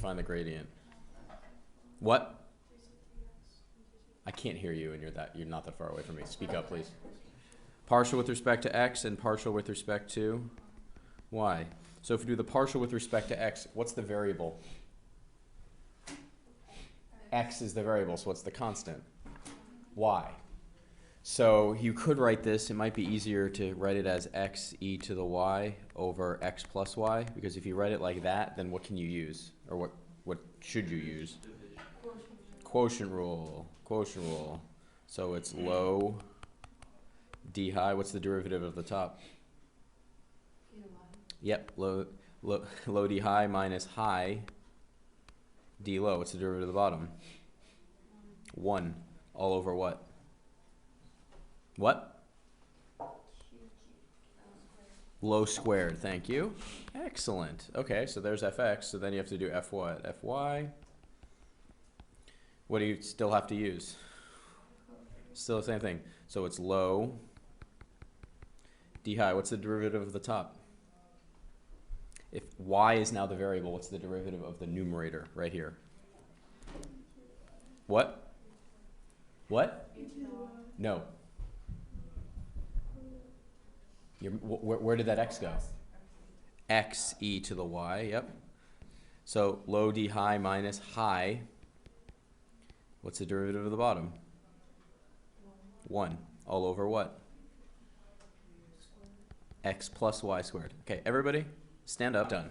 find the gradient. What? I can't hear you, and you're not that far away from me. Speak up, please. Partial with respect to x and partial with respect to y. So if we do the partial with respect to x, what's the variable? X is the variable, so what's the constant? Y. So you could write this, it might be easier to write it as x e to the y over x plus y, because if you write it like that, then what can you use? Or what should you use? Quotient rule. Quotient rule. So it's low d high. What's the derivative of the top? Yep, low d high minus high d low. What's the derivative of the bottom? 1 all over what? What? Low squared, thank you. Excellent. Okay, so there's fx, so then you have to do f what? Fy. What do you still have to use? Still the same thing. So it's low d high. What's the derivative of the top? If y is now the variable, what's the derivative of the numerator right here? What? What? No. Where did that x go? X e to the y, yep. So low d high minus high. What's the derivative of the bottom? 1 all over what? X plus y squared. Okay, everybody, stand up. Done.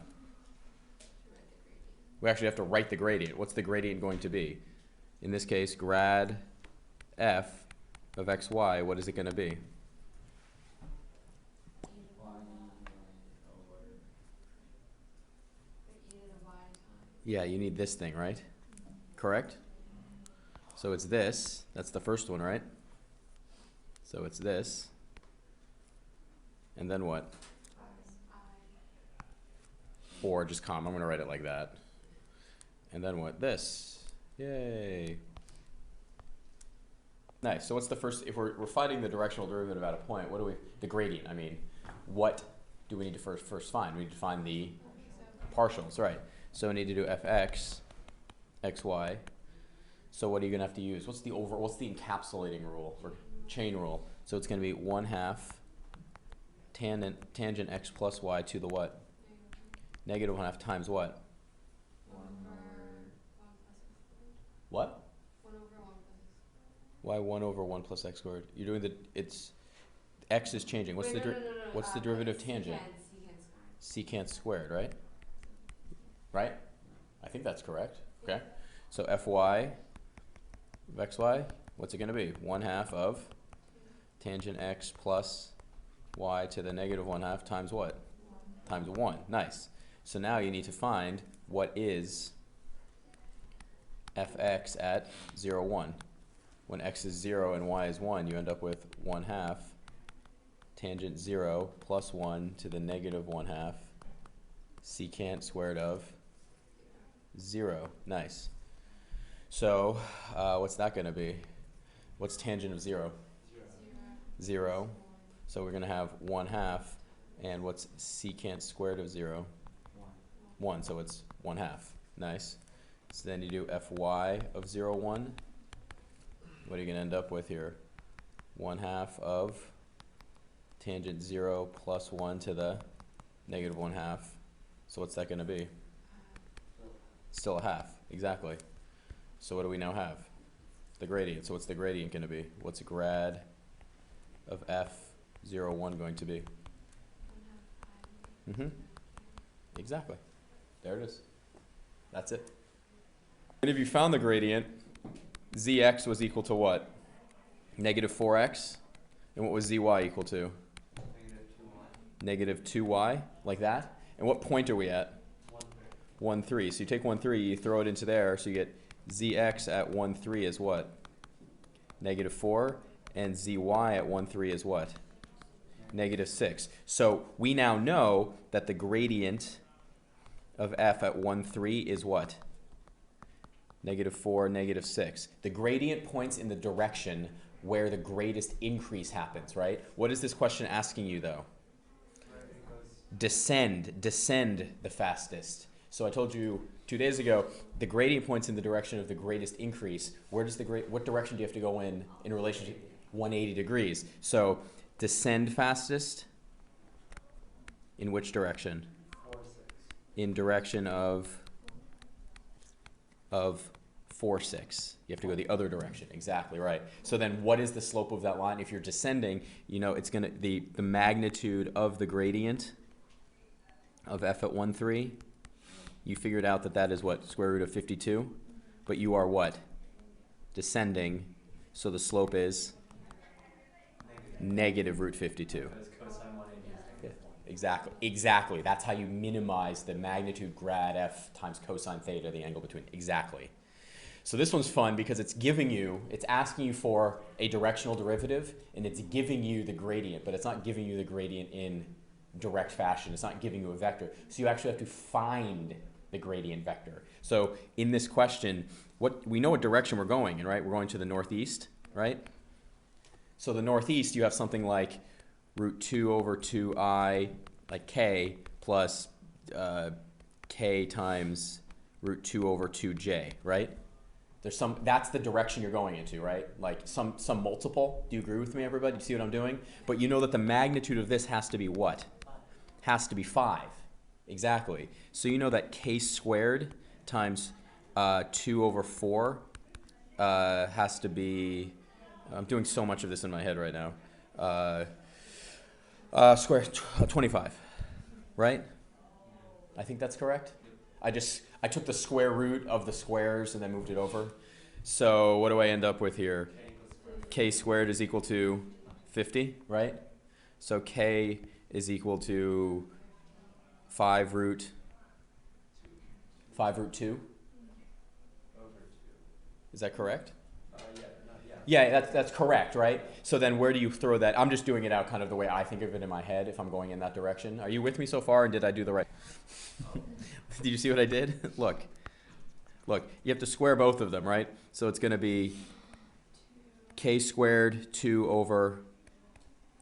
We actually have to write the gradient. What's the gradient going to be? In this case, grad f of xy, what is it going to be? Yeah, you need this thing, right? Correct? So it's this. That's the first one, right? So it's this. And then what? Or just I'm going to write it like that. And then what? This. Yay. Nice. So what's the first, if we're finding the directional derivative at a point, what do we, the gradient, I mean, what do we need to first find? We need to find the partials, right? So we need to do fx, xy. So what are you going to have to use? What's the encapsulating rule or chain rule? So it's going to be 1/2 tangent x plus y to the what? Negative 1/2 times what? What? 1 over 1 plus x. Why 1 over 1 plus x squared? You're doing x is changing. What's what's the derivative of tangent? Secant squared, right? Right? I think that's correct. Okay. So fy of xy, what's it going to be? 1/2 of tangent x plus y to the negative 1/2 times what? 1. Times 1. Nice. So now you need to find what is fx at 0, 1. When x is 0 and y is 1, you end up with 1/2 tangent 0 plus 1 to the negative 1/2 secant squared of 0. Nice. So what's that going to be? What's tangent of 0? 0. So we're going to have 1/2. And what's secant squared of 0? 1. So it's 1/2. Nice. So then you do fy of 0, 1. What are you going to end up with here? 1/2 of tangent 0 plus 1 to the negative 1/2. So what's that going to be? Still a half. Exactly. So what do we now have? The gradient. So what's the gradient going to be? What's grad of f 1 going to be? Exactly. There it is. That's it. And if you found the gradient, zx was equal to what? Negative 4x. And what was zy equal to? Negative 2y. Like that. And what point are we at? 1, 3. So you take 1, 3, you throw it into there, so you get zx at 1, 3 is what? Negative 4. And zy at 1, 3 is what? Negative 6. So we now know that the gradient of f at 1, 3 is what? Negative 4, negative 6. The gradient points in the direction where the greatest increase happens, right? What is this question asking you, though? Descend the fastest. So I told you 2 days ago, the gradient points in the direction of the greatest increase. Where does what direction do you have to go in relation to 180 degrees? So descend fastest in which direction? 4, 6. In direction of 4, 6. You have to go the other direction. Exactly right. So then what is the slope of that line? If you're descending, you know it's going to the magnitude of the gradient of f at 1, 3. You figured out that is what? Square root of 52. But you are what? Descending. So the slope is negative root 52. Because cosine 180 is negative 1. Exactly. That's how you minimize the magnitude grad f times cosine theta, the angle between. Exactly. So this one's fun because it's asking you for a directional derivative, and it's giving you the gradient, but it's not giving you the gradient in direct fashion. It's not giving you a vector. So you actually have to find the gradient vector. So in this question, we know what direction we're going in, right? We're going to the northeast, right? So the northeast, you have something like root 2 over 2i, like k, plus k times root 2 over 2j, right? That's the direction you're going into, right? Like some multiple. Do you agree with me, everybody? Do you see what I'm doing? But you know that the magnitude of this has to be what? Has to be 5. Exactly. So you know that k squared times 2 over 4 has to be, I'm doing so much of this in my head right now, square 25, right? I think that's correct. I took the square root of the squares and then moved it over. So what do I end up with here? K squared is equal to 50, right? So k is equal to 5 root 2. Over 2. Is that correct? Yeah. Yeah, that's correct, right? So then where do you throw that? I'm just doing it out kind of the way I think of it in my head if I'm going in that direction. Are you with me so far, and did I do the right? Did you see what I did? Look, you have to square both of them, right? So it's going to be k squared 2 over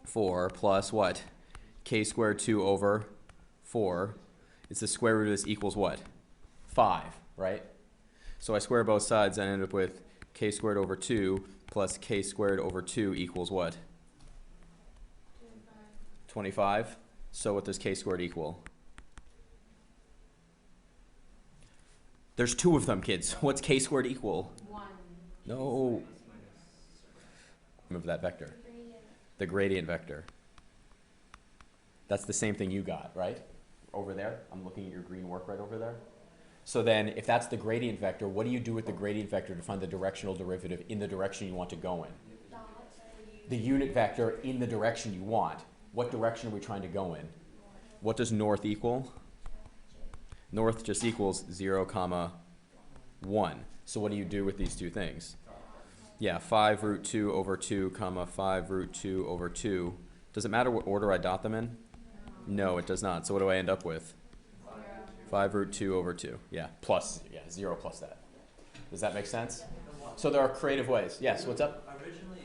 4 plus what? K squared 2 over 4. It's the square root of this equals what? 5, right? So I square both sides and I end up with k squared over 2 plus k squared over 2 equals what? 25. So what does k squared equal? There's 2 of them, kids. What's k squared equal? 1. No. Remember that vector. The gradient vector. That's the same thing you got, right? Over there. I'm looking at your green work right over there. So then if that's the gradient vector, what do you do with the gradient vector to find the directional derivative in the direction you want to go in? The unit vector in the direction you want. What direction are we trying to go in? What does north equal? North just equals 0, 1. So what do you do with these two things? Yeah, 5 root 2 over 2, 5 root 2 over 2. Does it matter what order I dot them in? No, it does not. So what do I end up with? 5 root 2 over 2. Yeah, 0 plus that. Does that make sense? So there are creative ways. Yes, what's up? Originally